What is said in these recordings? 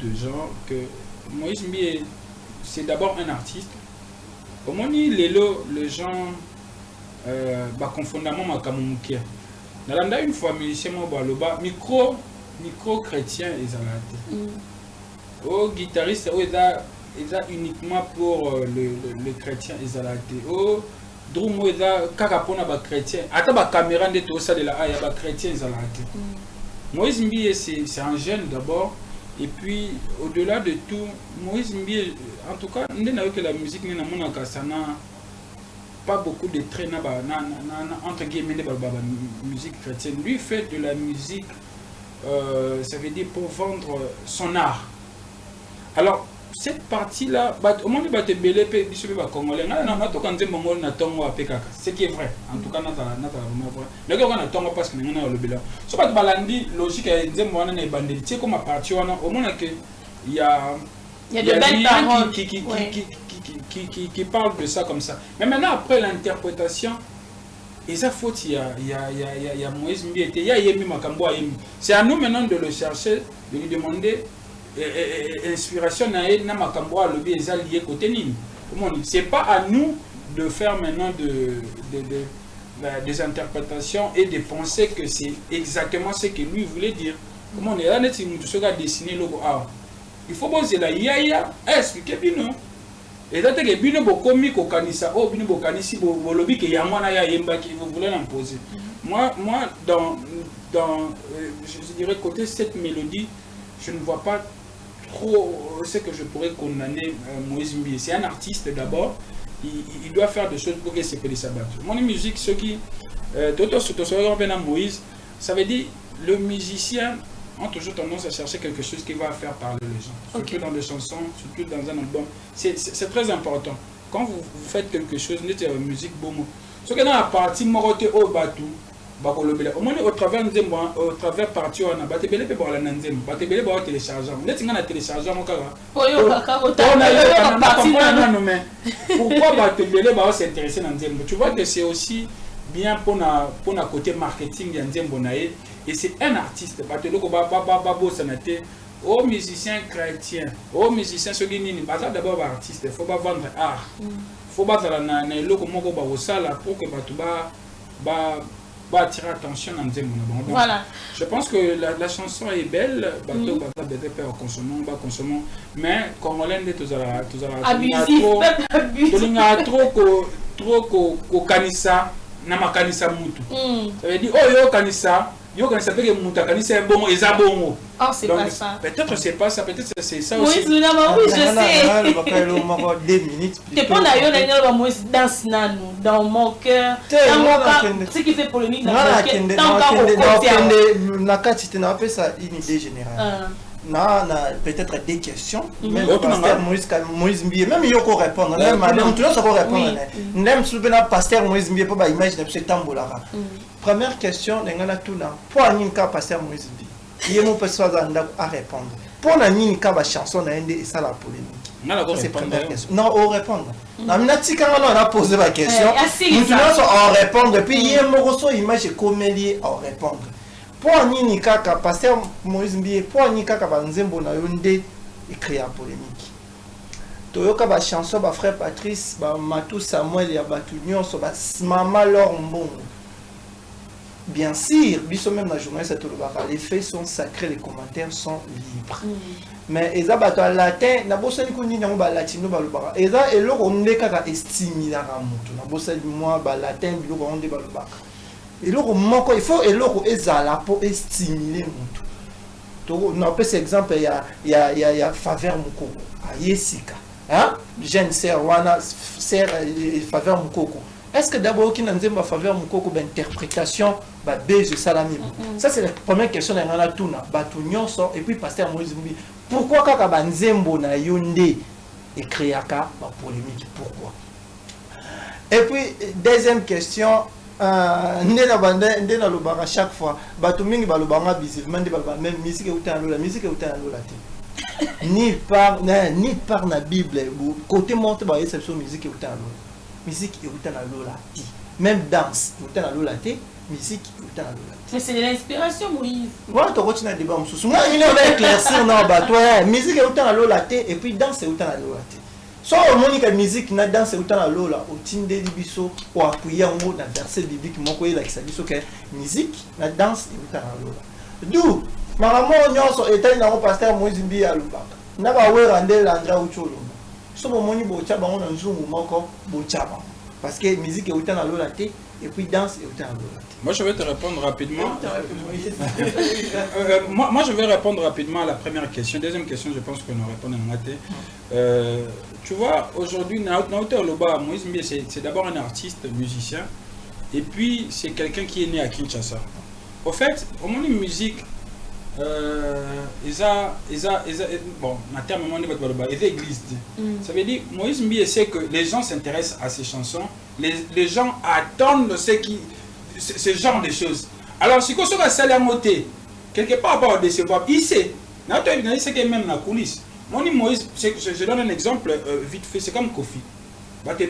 de gens que Moïse Mbié, c'est d'abord un artiste. Au moins, les gens confondamment makamumukia. Nalanda une fois musicien baloba micro chrétien ezalate. Au guitariste eza uniquement pour le chrétien ezalate. Au drum eza kaka pona ba chrétien. Ata ba caméra ndeto salela aya ba chrétien ezalate. Moïse Mbié c'est un jeune d'abord. Et puis, au-delà de tout, Moïse Mbié, en tout cas, nous n'avons que la musique, nous n'avons pas beaucoup de traits entre guillemets de musique chrétienne. Lui fait de la musique, ça veut dire pour vendre son art. Alors, cette partie-là, au moins, il va te belé, congolais. Ce qui est vrai. En tout cas, le gars, on a tant parce que nous avons le bilan. Ce qui est logique, c'est comme à partir, au moins, il y a des gens qui parlent de ça comme ça. Mais maintenant, après l'interprétation, et ça faut il y a Moïse Mbié, il y a Yemi Makambo. C'est à nous maintenant de le chercher, de lui demander. Inspiration na makambo lobby lié côté nini. C'est pas à nous de faire maintenant des interprétations et de penser que c'est exactement ce que lui voulait dire. Comment on est là net si nous sommes dessiner logo ah il faut poser la yaya expliquer bino et ça que bino bokomi ko kanisa oh bino bokanisi bo lobby que ya mwana ya yemba qui vous voulez l'imposer. Moi dans je dirais côté cette mélodie je ne vois pas trop ce que je pourrais condamner Moïse Mbié. C'est un artiste d'abord, il doit faire des choses pour que c'est les sabbats. Mon musique, ce qui Moïse, ça veut dire le musicien a toujours tendance à chercher quelque chose qui va faire parler les gens, surtout dans des chansons, surtout dans un album. C'est très important. Quand vous faites quelque chose, vous êtes musique bon. Ce que dans la partie morote au bateau. Au moins au travers partie on a batebele pe bola nanzem batebele ba télécharger ndeti ngana télécharger mon kaka pourquoi batebele ba s'intéresser dans nzembo tu vois que c'est aussi bien pour na côté marketing ya nzembo nae et c'est un artiste batelo ko ba bossa na te aux musiciens chrétiens aux musiciens ceux qui nini ba d'abord ba artiste faut pas vendre art faut pas na eloko moko ba osala pour que batu ba attirer attention dans des mots. Voilà. Je pense que la chanson est belle, mais comme on l'a dit, tout trop kanisa na makanisa mutu. Ça veut dire oh yo kanisa peut que muta kanisa est bon et ça bon. Oh c'est pas ça. Peut-être c'est pas ça, peut-être c'est ça aussi. Oui, je sais. 2 minutes. T'es pas d'ailleurs danse dans mon cœur. Ce qui fait polémique dans mon cœur. Tant qu'on n'a pas ça une idée générale. Peut-être des questions, même pasteur Moïse Mbié, même il faut répondre, même tout le monde peut répondre. Même si le pasteur Moïse Mbié peut pas imaginer ce tambolara. Première question, pour un pasteur Moïse Mbié, il y a mon personne à répondre. Pour un une chanson, et ça la polémique. C'est la première question. Non, on répond. On a posé la question. Nous allons répondre. Puis il y a une image comédie à répondre. Pour nini kaka pasteur Moïse Mbié pour nini kaka banzembo na yonde écrit en polémique toyoka ba chanson ba frère Patrice ba Matou Samuel ya batu nyonso ba mama leur mbongo bien sûr biso même la journaliste to les faits sont sacrés les commentaires sont libres mais eza bato latin na bosani ko nini ba latino ba lobaka eza eloko onde kaka estimila ka mutu na bosani moi ba latin biloko onde ba lobaka eloko moko il faut eloko ezala pour stimuler mutu to na pese exemple ya faveur mukoko ayesika hein jeune sœur wana sœur faveur mukoko est-ce que d'abord qui n'anzemba faveur mukoko ba interprétation ba beze salami ça c'est la première question na ngana tuna batu nyonso et puis pasteur Moïse Mbié pourquoi kaka ba nzembo na yonde ekreaka ba polémique pourquoi et puis deuxième question ndena lobaka chaque fois bato mingi balobanga bizivement nde baloba même musique euta lola te ni par na Bible côté monte ba exception musique euta lola ti même danse euta lola te musique autant à mais c'est de l'inspiration Moïse voilà tu continues à débat mususu moi on va éclaircir dans bateau musique autant à la tête et puis danse autant à la tête so monica musique na danse autant à lola au tindeli biso ou appuyer en mot dans verset biblique moko ila kisabiso que musique na danse autant à lola d'où maman nyonso etai na pasteur Moïse Mbi alubaka na ba we rande landra ucholo so bomoni bocha bango na nzungu moko bocha ba parce que musique est autant à lola te et puis danse est autant à lola te. Moi je vais te répondre rapidement. Moi je vais répondre rapidement à la première question. Deuxième question, je pense qu'on répond en maté. Tu vois, aujourd'hui Naoto Loba Moïse Mbi c'est d'abord un artiste, musicien et puis c'est quelqu'un qui est né à Kinshasa. Au fait, au moment de musique bon, en termes de église. Ça veut dire Moïse Mbi sait que les gens s'intéressent à ces chansons, les gens attendent ce genre de choses. Alors, si on a salé à monter, quelque part, pas décevoir, il sait. Il sait qu'il même dans la coulisse. Moi, Moïse, je donne un exemple vite fait, c'est comme Kofi. Donc, si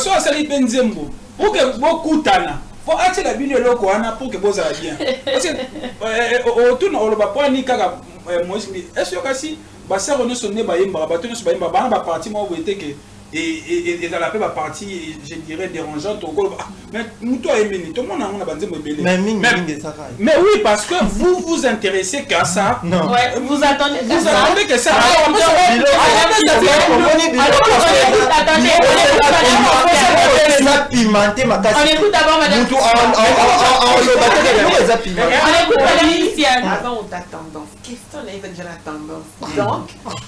on a salé Benzembo, pour que beaucoup tana. Faut acheter la vidéo là pour que vous allez bien. Parce que autour on va pas ni kaka Moïse Mbi. Est-ce que si basa on se ne ba yemba ba tonu se ba yemba ba parti moi où était que et dans la paix partie je dirais dérangeante au golo mais muto aimeni tout le monde on a bandé mobile mais oui parce que vous vous intéressez qu'à ça non ouais vous attendez que ça pimenté ma casse on écoute d'abord madame avant on t'a tendance question là il va déjà la tendance donc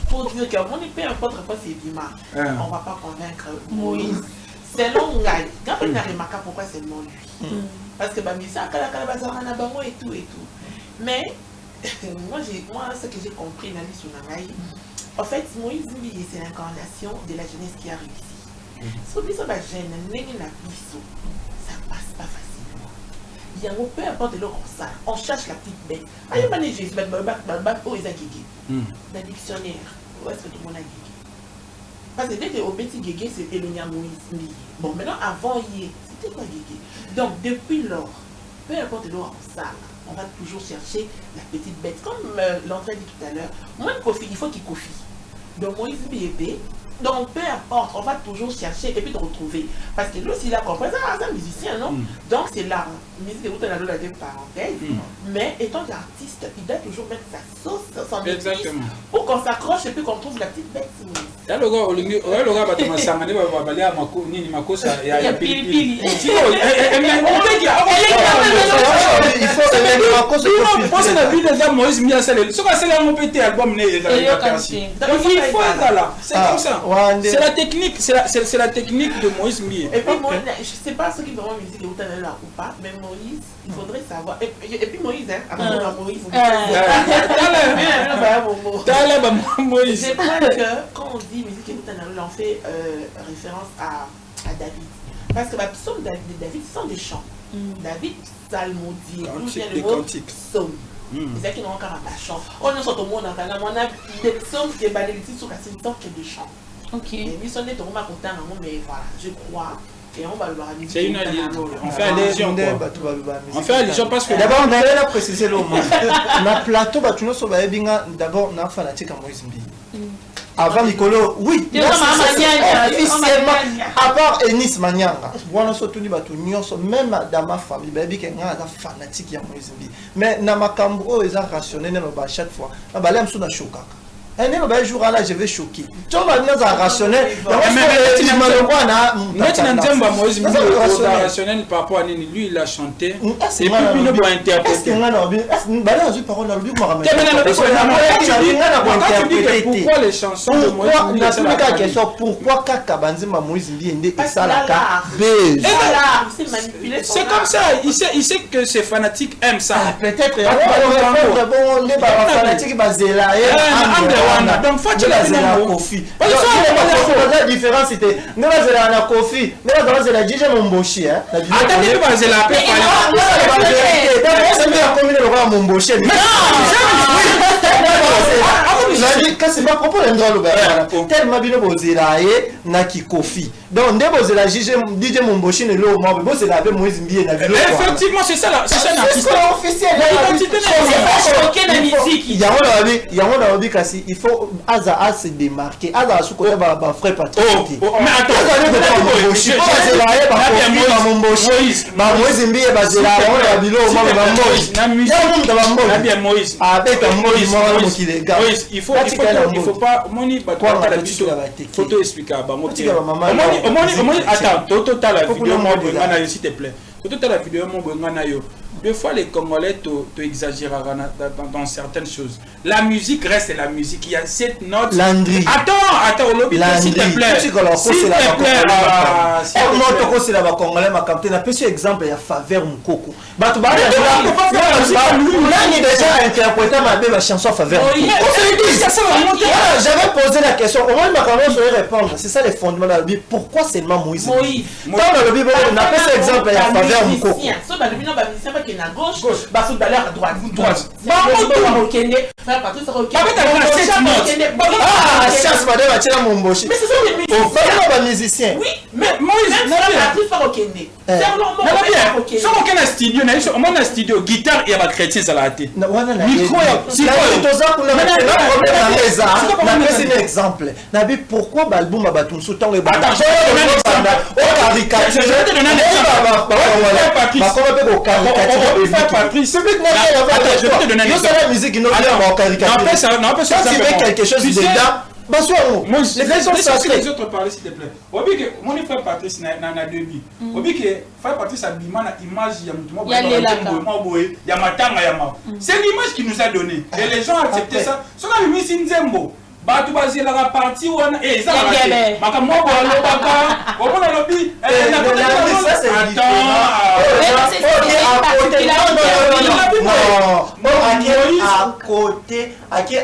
pour dire que mon peu importe quoi c'est Bima on va pas convaincre Moïse selon Ngai quand on a remarqué pourquoi c'est mon lui parce que bah mais ça kala bazar na bango et tout mais moi ce que j'ai compris dans l'histoire Ngai en fait Moïse Mbi c'est l'incarnation de la jeunesse qui a réussi ce que ça va gêner n'engi na biso ça passe pas facilement il y a peu importe le ça on cherche la petite bête aïe mané Jésus oh ils a gégé dans le dictionnaire où est-ce que tout le monde a gégé parce que dès que au petit gégé c'était le Moïse. Bon maintenant avant hier c'était quoi gégé donc depuis lors peu importe le ça on va toujours chercher la petite bête comme l'entrée dit tout à l'heure moi Kofi il faut qu'il Kofi donc Moïse épée donc peu importe on va toujours chercher et puis de retrouver parce que lui aussi il a compris c'est un musicien non donc c'est l'art musique de la parenthèse mais étant artiste il doit toujours mettre sa sauce son épice pour qu'on s'accroche et puis qu'on trouve la petite bête là le gars battement sangane va baler à mako nini makosa ya pilipili il faut penser la vie des Moïse Mbi c'est ce que c'est la monter album né il faut être là c'est comme ça c'est la technique c'est la technique de Moïse Mbi et puis moi je sais pas ceux qui font musique de autant là ou pas mais Moïse il faudrait savoir et puis Moïse avant Moïse Moïse je crois que quand on dit musique de autant là on fait référence à David parce que le psaume de David ce sont des chants David psalmodier d'où vient le mot psaume c'est ça qui n'ont qu'à un chant on ne sort au monde en talent on a des psaumes qui est balayé sur la scène tant que des chants ok et lui sonne ton remarque autant mais voilà je crois et on va le voir c'est une alliance on fait allusion on fait allusion parce que d'abord on a précisé le mot na plateau batuno so ba binga d'abord na fanatique à Moïse Mbi avant Nicolo oui officiellement à part Enis Manyanga voilà so tuni batu nyonso même dans ma famille ba bi kenga da fanatique ya Moïse Mbi mais na makambo eza rationnel no ba chaque fois ba lem so na choka un jour là je vais choquer tu vas venir à rationnel Moïse Mbi rationnel par rapport à Nini lui il a chanté et puis il ne peut interpréter pourquoi les chansons de Moïse Mbi pourquoi Kaka Banzema Moïse Mbi ende esalaka c'est comme ça il sait que ses fanatiques aiment ça peut-être fanatiques bazela donc faut que la Kofi la différence c'était ne va zela na Kofi ne va zela DJ Momboshi hein attendez pas zela après c'est bien comme le roi Momboshi kasi propos l'endroit le tellement bien bozelaye na kikofi donc nde bozela DJ Momboshi ne lo mo bozela be Moïse Mbie na bilo effectivement c'est ça l'artiste officiel l'identité na musique yango na obi kasi il faut aza se démarquer aza su ko ba frère Patrick mais attends Momboshi bozelaye ba Momboshi ba Moïse Mbie bazela na bilo mo ba Moïse na musique Moïse avec Moïse Moïse il faut pas moni batata la biso photo expliquer bango attends toto ta la vidéo moi bengana s'il te plaît toto ta la vidéo moi bengana yo des fois les Congolais tu exagères dans certaines choses. La musique reste la musique. Il y a 7 notes. Landry. Attends, s'il te plaît. S'il te plaît. C'est la Congolais m'a capté. On a pris exemple il y a Faveur Mukoko. Déjà interprété ma chanson Faveur. J'avais posé la question. Au moins ma caméra saurait répondre. C'est ça les fondements de la Bible. Pourquoi seulement Moïse? Dans la Bible on a pris cet exemple il y a Faveur Mukoko. À gauche, Bassou d'aller à droite. Chance madame Achela Momboshi. Mais ce sont des musiciens. Oui, mais Moïse, si on a studio, on a studio guitare et chrétien ça l'a été. Micro c'est un exemple. Nabi pourquoi l'album Batum sous temps les Patrice, je vais te donner un exemple. La musique quelque chose dedans. Les autres parler s'il te plaît. Mon frère Patrice n'a deux billes. Frère Patrice a une image, il y a Matanga, c'est l'image qu'il nous a donnée. Et les gens ont accepté ça. Ce qu'on a mis Sinzembo. Batu bazela la partie wana ça maka moko alobaka omona lobi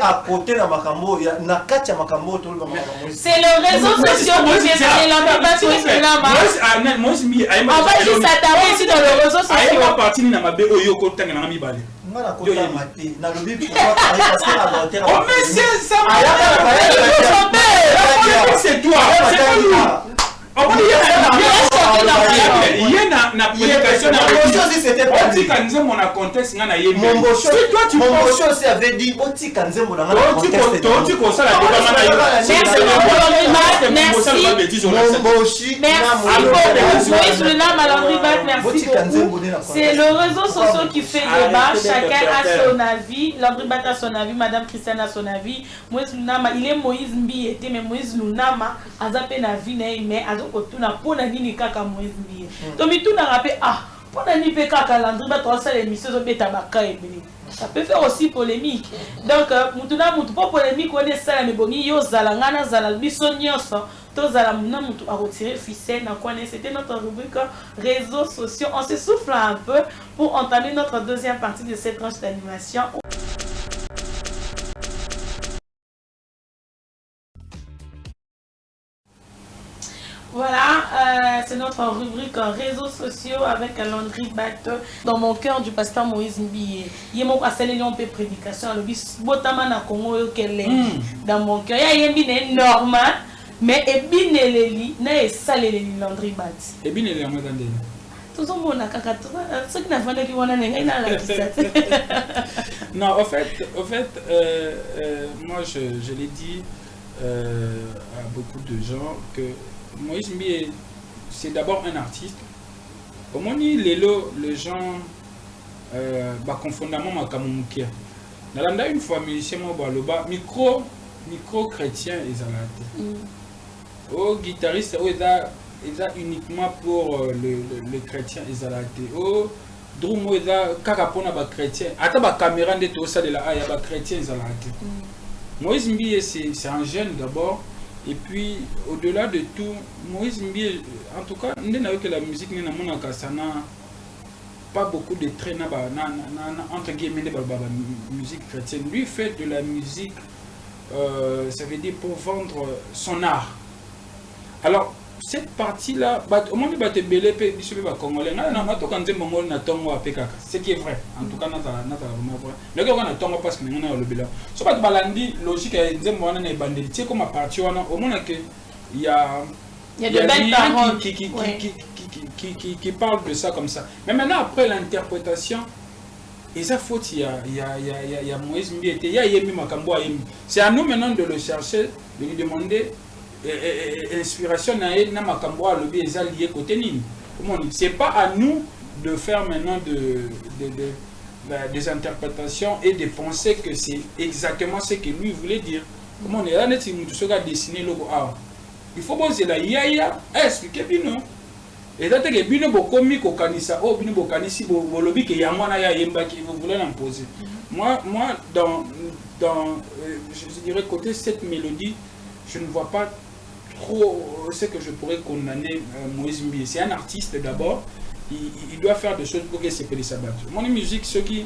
à côté na makambo na kati ya makambo to c'est le réseau social qui fait la moi je on va juste s'attarder ici dans le réseau social aïe partie na mabe oyo ko tanga na mibale ngana ko ta mate na lobi pourquoi parce que la volonté oh mais c'est ça c'est toi c'est pas nous il y a na prédication mon contexte ngana yé Momboshi toi tu Momboshi aussi avait dit otika nzembo na ngana contexte tu comme ça la Momboshi Moïse le nom à Landry Bat merci beaucoup c'est le réseau social qui fait débat chacun a son avis Landry Bat a son avis Madame Christiane a son avis Moïse Lunama il est Moïse Mbi était mais Moïse Lunama azape na vie mais azokotuna pona nini kaka Moïse Mbi donc tout n'a rappelé pona ni pe kaka Landry Bat ça l'émission zo beta baka ebele ça peut faire aussi polémique donc mutuna mutu pas polémique on est ça mais bongi yo zala ngana zala biso nyonso to zala muna mutu a retirer ficelle na quoi c'était notre rubrique réseaux sociaux on se souffle un peu pour entamer notre deuxième partie de cette tranche d'animation. Voilà, c'est notre rubrique réseaux sociaux avec Landry Bat dans mon cœur du pasteur Moïse Mbi. Il y a mon on peut prédication le bis botama na Congo qu'elle est dans mon cœur. Il y a une normal mais et bien les na salé les Landry Bat. Et bien les amants d'andé. Tout ça mon akaka ce qui n'a pas de qui on a na la kisa. Non, au fait moi je l'ai dit à beaucoup de gens que Moïse Mbi, c'est d'abord un artiste. Au moins, les gens confondent ma kamumukia. Nalanda une fois musicien baloba micro chrétien ezalate. Au guitariste eza uniquement pour le chrétien ezalate. Au drum eza kaka pona ba chrétien. Ata ba caméra ndeto ça de la aya ba chrétien ezalate. Moïse Mbi c'est un jeune d'abord. Et puis, au-delà de tout, Moïse Mbi, en tout cas, que la musique n'a pas beaucoup de traits entre guillemets de musique chrétienne. Lui fait de la musique, ça veut dire pour vendre son art. Alors, cette partie-là, au moins, il va te belé, il se va congolais. Ce qui est vrai. En tout cas, c'est vraiment vrai. Mais quand on a tongo parce que nous avons le bilan. Ce qui est balandi, logique, c'est comme à partir, au moins il y a de belles paroles qui parlent de ça comme ça. Mais maintenant, après l'interprétation, et ça faut il y a Moïse Mbi, il y a Yemi Makambo Yemi. C'est à nous maintenant de le chercher, de lui demander inspiration na Makambo à l'objet lié côté Nini. C'est pas à nous de faire maintenant des interprétations et de penser que c'est exactement ce que lui voulait dire. Comment on est là, net si nous sommes dessiner le art. Il faut poser la yaya, expliquer bien. Et là, tu as bien bokomi ko kanisa, oh bien bokanisi bolobi que yamana ya yemba qui vous voulez l'imposer. Moi dans je dirais côté cette mélodie, je ne vois pas trop ce que je pourrais condamner Moïse Mbi. C'est un artiste d'abord, il doit faire des choses pour que c'est que les sabbats. Mon musique, ce qui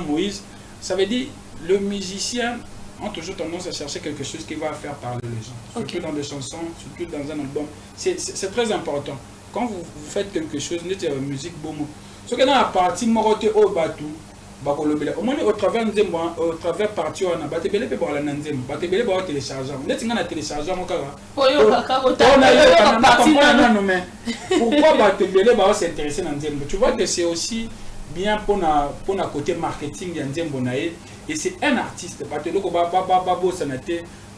Moïse, ça veut dire le musicien ont toujours tendance à chercher quelque chose qui va faire parler les gens, surtout dans des chansons, surtout dans un album. C'est très important. Quand vous faites quelque chose, vous êtes musique bomo. Ce que dans la partie morote au batou, au moins au travers partie on a batebele pe bola nanzem, batebele bola télécharger. Vous êtes ngana télécharger mon kaka. Pourquoi batebele ba s'intéresser dans nzem? Tu vois que c'est aussi bien pour na côté marketing ya nzembo nae. Et c'est un artiste, parce que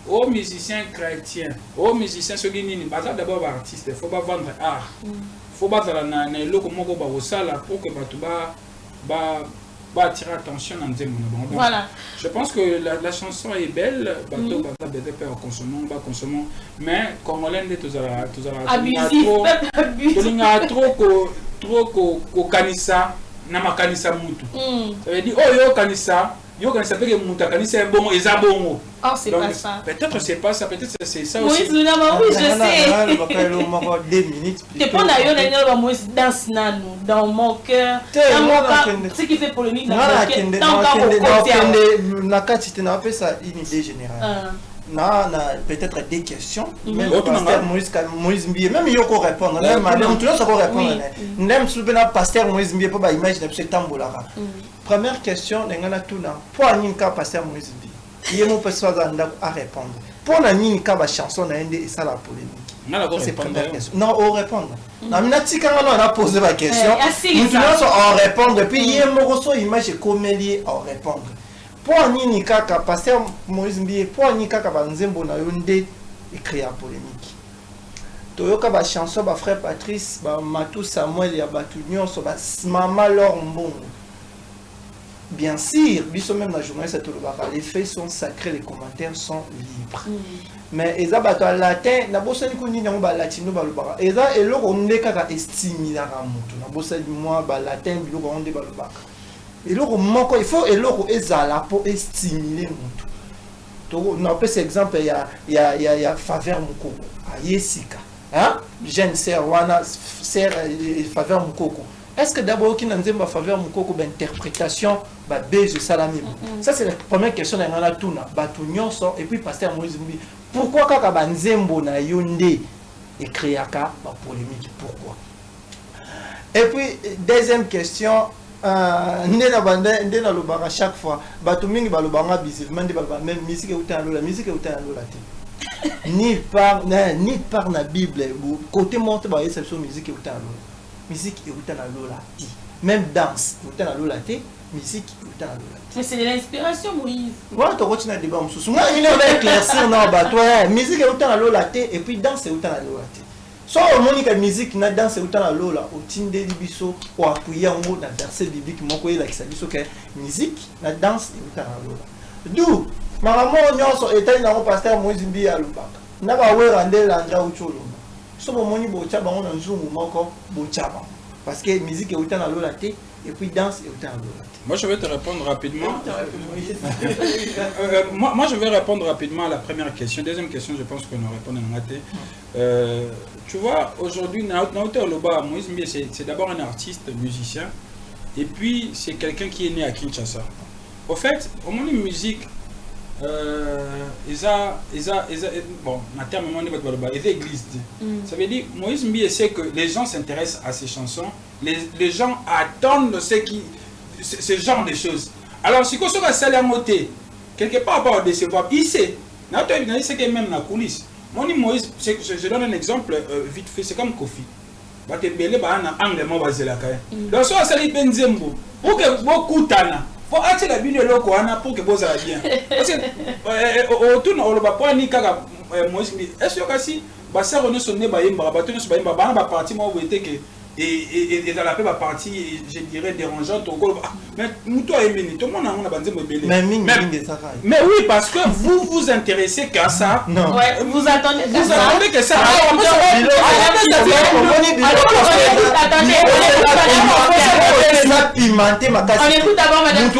aux musiciens chrétiens, aux musiciens ceux qui n'ont pas d'abord artiste, il ne faut pas vendre art. Il faut pas faire pour que attirer l'attention. Voilà. Je pense que la chanson est belle, mais comme on l'a dit, tout trop kanisa na makanisa mutu. Ça veut dire oh yo kanisa peut que muta kanisa est bon et ça bon. Oh c'est pas ça. Peut-être c'est pas ça, peut-être c'est ça aussi. Oui, je sais. T'es pas d'ailleurs dans Moïse danse dans mon cœur. Ce qui fait polémique dans mon cœur. Na kati te na appelle ça une idée générale. Peut-être des questions, même pasteur Moïse Mbi, même il faut répondre, même tout le monde peut répondre. Même si le pasteur Moïse Mbi peut pas imaginer ce tambola. Première question, n'engana tout na. Pour ninka pasteur Moïse Mbi, il y a mon personne à répondre. Pour na ninka ba chanson na ende et ça la polémique. C'est première question. Non, on répondre. Na minati quand on a posé la question, nous tous on répondre puis il y a mon ressort image comme lié à répondre. Pour nini kaka pasteur Moïse Mbi pour nini kaka banzembo na yonde écrit à polémique. Toyoka ba chanson ba frère Patrice ba Matou Samuel ya batu nyonso ba mama Laure Mbongo. Bien sûr, biso même la journaliste les faits sont sacrés, les commentaires sont libres. Mais eza bato latin na bosani ko nini ba latino ba lobaka. Eza eloko onde kaka estime na mutu. Na bosani moi ba latin biloko onde ba lobaka. Et il faut ezala pour stimuler mutu. On peut cet exemple il y a Faveur Mukoko à Yesika. Hein? Jeune sœur wana sœur Faveur Mukoko. Est-ce que d'abord qui n'a pas Faveur Mukoko d'interprétation ba beze salami. Ça c'est la première question dans la tuna. Batu nyonso et puis pasteur Moïse Mbi. Pourquoi kaka banzembo na yonde écriaka ba polémique pourquoi? Et puis deuxième question ndena lobaka chaque fois bato mingi balobanga bizillement nde balobanga même musique euta lola te ni par na bible côté monte ba exception musique euta lola musique euta lola ti même danse euta lola te musique euta lola mais c'est de l'inspiration Moïse voilà to continue débat mususu moi il va éclaircir na bato musique euta lola te et puis danse euta lola te. So monika musique na danse utana lola otindeli biso o appuyer ngo na verset biblique moko ela kisabiso ke musique na danse utana lola. Du malamo nyonso etali na pasteur Moïse Mbi alobaka. Na ba wera ndela nja ucholo. So bomoni bocha bango na nzungu moko bocha ba. Parce que musique utana lola te et puis danse utana lola te. Moi je vais te répondre rapidement. Moi je vais répondre rapidement à la première question. Deuxième question, je pense qu'on répond en maté. Tu vois, aujourd'hui, Naoto Loba, Moïse Mbi, c'est d'abord un artiste, musicien, et puis c'est quelqu'un qui est né à Kinshasa. Au fait, au moment de musique, bon, en termes de église. Ça veut dire, Moïse Mbié sait que les gens s'intéressent à ces chansons, les gens attendent ce genre de choses. Alors, si on a salaire moté, quelque part, pas décevoir, il sait que même la coulisse. Moïse, je donne un exemple vite fait, c'est comme Kofi. Donc, si on a sali Benzembo, pour que beaucoup tana. Faut acheter la vidéo là pour que vous allez bien. Parce que autour on va pas ni kaka Moïse. Est-ce que si ça on se né baïmba bateau ne se baïmba ba partie moi vous était que et dans la paix partie je dirais dérangeante mais nous toi aimé tout le monde on a bandé mais oui parce que vous vous intéressez qu'à ça. Non. Ouais, vous attendez que ça. Pimenté ma casse. On écoute d'abord madame.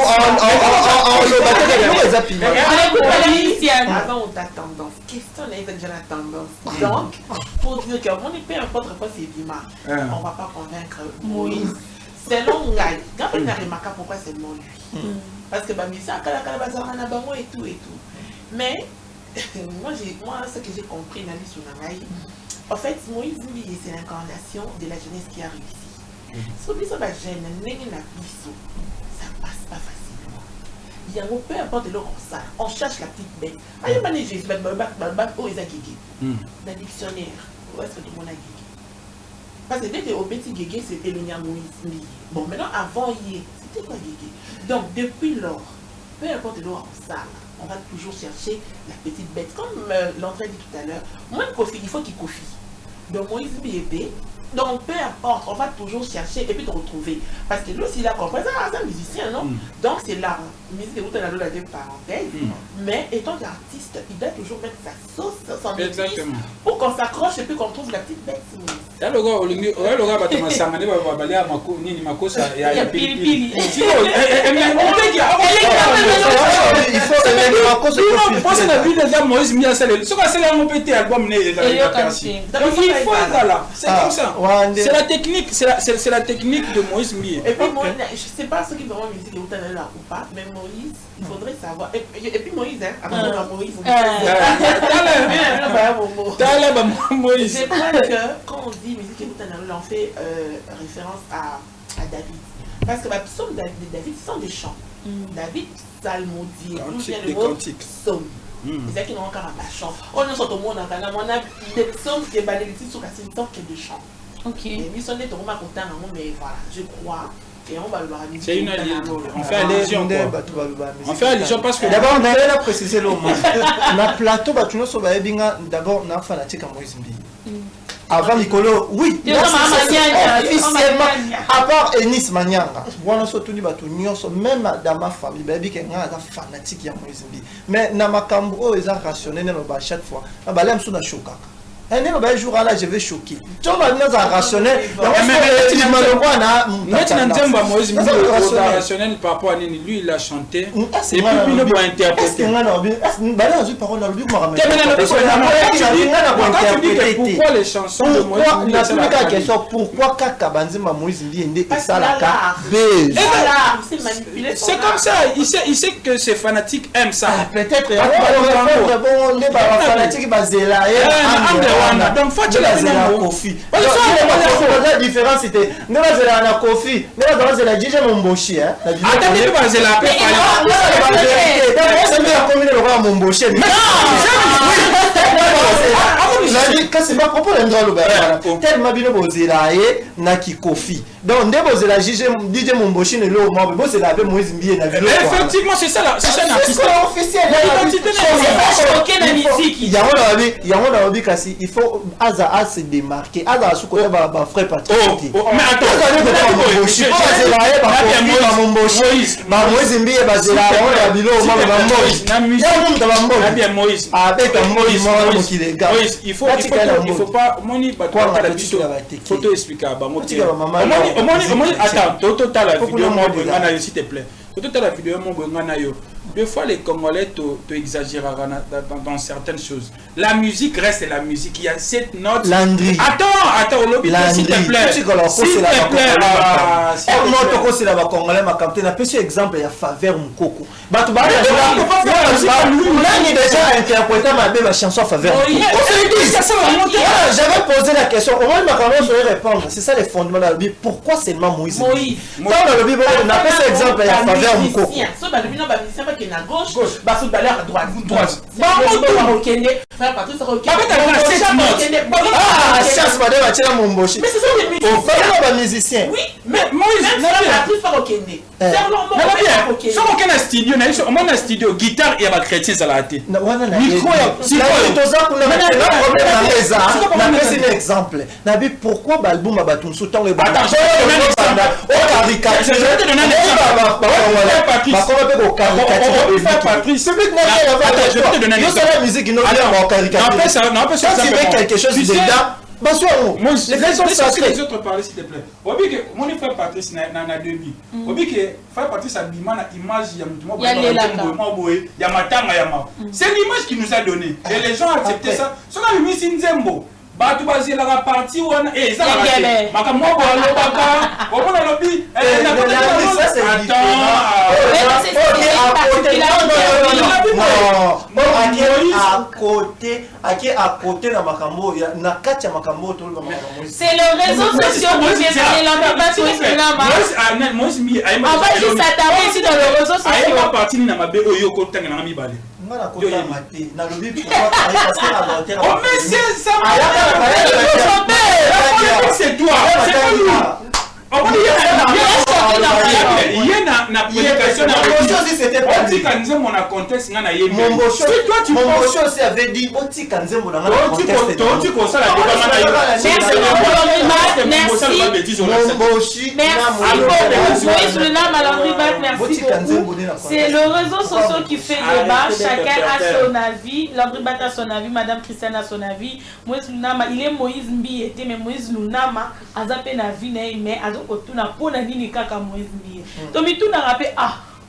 Avant on t'a tendance. Question là il déjà la tendance. Donc pour dire que on est peu importe quoi c'est Bima. On va pas convaincre Moïse. Selon Ngai, quand on a remarqué pourquoi c'est mon lui. Parce que bah mais ça kala bazar na bango et tout. Mais moi ce que j'ai compris dans l'histoire Ngai, en fait Moïse c'est l'incarnation de la jeunesse qui a réussi. Si on dit ça, ça passe pas facilement. Il y a peu importe le ça. On cherche la petite bête. Il y a pas de Jésus, oh, ils ont guégué. Dans le dictionnaire, où est-ce que tout le monde a guégué? Parce que dès que au petit guégué, c'était le Moïse. Bon, maintenant, avant hier, c'était quoi guégué? Donc, depuis lors, peu importe le ça, on va toujours chercher la petite bête. Comme l'entrée dit tout à l'heure, moi, il faut qu'il confie. Donc, Moïse épée. Donc, peu importe, on va toujours chercher et puis te retrouver. Parce que lui aussi, il a compris, c'est un musicien, non? Donc, c'est l'art. Musique, vous avez la parenthèse. Mais étant artiste, il doit toujours mettre sa sauce, son épice pour qu'on s'accroche et puis qu'on trouve la petite bête. Il y a le gars, il c'est la technique, c'est la technique de Moïse Mbié. Et puis moi, je sais pas ce qui vraiment musique est autant là ou pas, mais Moïse, il faudrait savoir. Et puis Moïse, avant Moïse, Moïse. Je crois que quand on dit musique est autant on fait référence à David. Parce que les psaumes de David sont des chants. David psalmodie, d'où vient le mot psaume. C'est ça qui n'ont encore un chant. On est sur tout le monde en Ghana, on a des psaumes qui sont balayés sur la situation qui est de chant. Ok. Et lui, son est au moins content, mais voilà, je crois. Et on va le voir. C'est une allusion. On fait allusion. On fait allusion parce que. D'abord, on a précisé le mot. Na plateau, d'abord, on a fanatique à Moïse Mbié. Avant Nicolo, oui. Officiellement, à part Enis Manyanga, on surtout même dans ma famille, baby qui est fanatique de Moïse Mbié. Mais dans ma cambo, ils ont rationnel chaque fois. On va aller me choquer. Un jour là, je vais choquer. Tu vas venir à rationnel. Rationnel par rapport à lui, il a chanté. Et puis il n'a pas interprété. Pourquoi les chansons de Moïse Mbié? Pourquoi Kaka Banzema Moïse Mbié et ça la c'est comme ça. Il sait que ses fanatiques aiment ça. Peut-être. Donc, faut que la Kofi. La différence c'était nous avons la Kofi, nous avons la DJ Momboshi. Attendez, vous avez la paix. C'est bien comme le roi Momboshi. C'est pas propos de tellement bien na ki Kofi. Donc ndé bozela DJ Momboshi ne lo mo bo c'est la Moïse Mbié na vidéo. Effectivement, c'est ça là, c'est ça l'artiste officiel. L'identité n'est pas la musique. Il y a un avis kasi il faut Aza se démarquer. Aza sous côté ba frère Patrick. Mais attends, Momboshi ba Momboshi ba Moïse Mbié ba zela on bilo mo ba Moïse. Na musique. Bien Moïse. Avec Moïse mo qui les gars. Il faut pas moni ba photo expliquer ba mo. Attends, toto ta la vidéo moi s'il te plaît. Toto ta la vidéo moi Des fois, les Congolais exagèrent dans certaines choses. La musique reste la musique. Il y a 7 notes. Landry. Attends, s'il te plaît. S'il te plaît. C'est la Congolais, ma capté. On a pris exemple, il y a Faveur Mukoko. Déjà interprété ma chanson Faveur. J'avais posé la question. Au moins, ma caméra saurait répondre. C'est ça les fondements de la Bible. Pourquoi seulement Moïse? Dans la Bible, on a pris cet exemple, il y a Faveur Mukoko. À gauche, bah à droite. Chance, madame, mon mochi. Mais c'est ça les musiciens. On fait un musicien. Oui, mais Moïse, studio, guitare et la chrétien à la tête. Exemple. Pourquoi Balboum a battu sous temps le Patrice, je vais te donner un exemple. La musique, non, quelque chose dedans. Les autres parler s'il te plaît. Mon frère Patrice n'a deux billes. Frère Patrice a une image, c'est l'image qu'il nous a donnée. Et les gens ont accepté ça. Ce qu'on a mis c'est Nzembo. Batu basé la partie où on est ça va à côté na makambo na kati ya makambo to c'est le réseau social qui fait on va juste s'attarder ici dans le réseau social partie na mabe oyo ko tanga na mibale c'est toi, c'est pas lui. C'est le réseau social qui fait débat. Chacun a son avis. Landry Bat a son avis, Madame Christiane a son avis. Moïse Lunama, il est Moïse Mbi, mais Moïse Lunama a zappé na vie, mais a otuna pona nini kaka Moïse Mbi. Donc tout n'a rappelé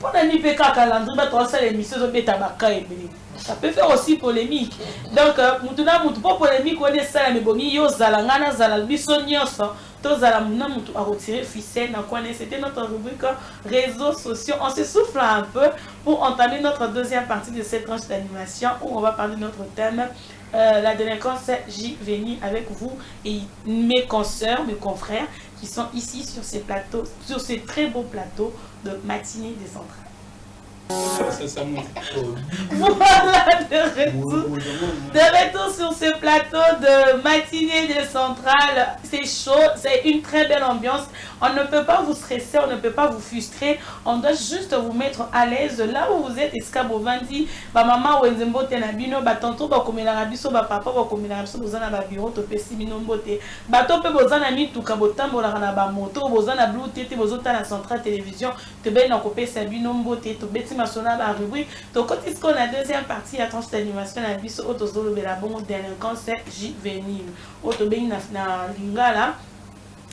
pona ni pe kaka Landry Bat on sait l'émission de Betabaka et Beli. Ça peut faire aussi polémique. Donc mutuna mutu pas polémique on est ça mais bongi yo zala ngana zala biso nyonso. Tozala muna mutu a retiré ficelle na quoi c'était notre rubrique réseaux sociaux. On se souffle un peu pour entamer notre deuxième partie de cette tranche d'animation où on va parler de notre thème la délinquance juvénile avec vous et mes consoeurs, mes confrères qui sont ici sur ces plateaux, sur ces très beaux plateaux de matinée décentrale. Voilà, de retour sur ce plateau de matinée décentrale. C'est chaud, c'est une très belle ambiance. On ne peut pas vous stresser, on ne peut pas vous frustrer. On doit juste vous mettre à l'aise là où vous êtes. Escabo Vandi, ba maman wenzembo tenabino, ba tonto ba komela rabiso, ba papa ba komela rabiso, bozana ba bureau to pesi binombote. Ba tope bozana mituka botambola na ba moto, bozana blue tete bozota na centrale télévision, te ben na kopesa binombote, to beti masona ba rubrique. To kotis ko na deuxième partie à tranche d'animation na biso otozolo bela bon délinquance juvénile. Oto ben na lingala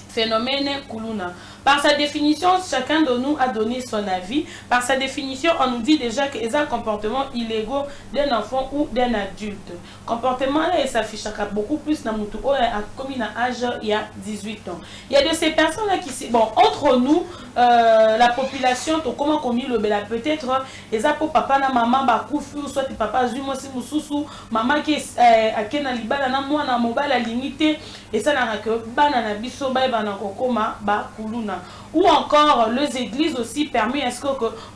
phénomène Kuluna. Par sa définition, chacun de nous a donné son avis. Par sa définition, on nous dit déjà que c'est un comportement illégaux d'un enfant ou d'un adulte. Comportement là, il s'affiche beaucoup plus dans mon tour, comme il a âge il y a 18 ans. Il y a de ces personnes là qui, bon, entre nous, la population, comment commis le bela peut-être, les pour papa na maman ba kufu, soit papa zumo si mususu, maman qui a kena libala na moi na mobile limité, et ça n'a que banana biso ba na kokoma ba kuluna. Ou encore les églises aussi permet est-ce que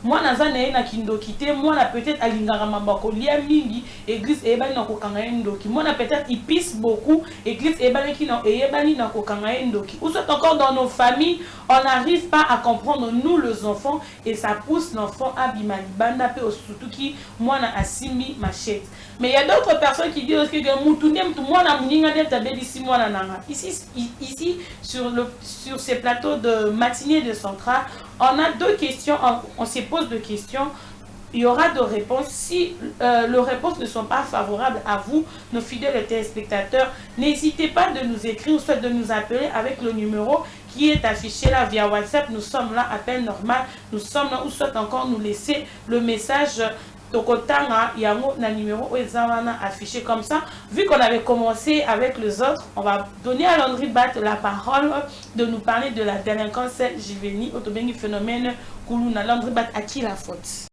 moi nazana na kindokité moi na peut-être alingara mabako lia mingi église ebani na kokanga ndoki moi na peut-être il pisse beaucoup église ebani ki na ebani na kokanga ndoki ou soit encore dans nos familles on n'arrive pas à comprendre nous les enfants et ça pousse l'enfant à bimali banda pe surtout qui moi na asimi machette. Mais il y a d'autres personnes qui disent que moi na muninga de tabelisi moi na nanga ici sur ces plateaux de matinée de centrale, on a deux questions, on se pose deux questions. Il y aura deux réponses. Si les réponses ne sont pas favorables à vous, nos fidèles téléspectateurs, n'hésitez pas de nous écrire ou soit de nous appeler avec le numéro qui est affiché là via WhatsApp. Nous sommes là, appel normal. Nous sommes là, ou soit encore nous laisser le message Tokotanga, Yango, na numéro affiché comme ça. Vu qu'on avait commencé avec les autres, on va donner à Landry Bat la parole de nous parler de la délinquance juvénile, autobéni phénomène Koulouna. Landry Bat, à qui la faute?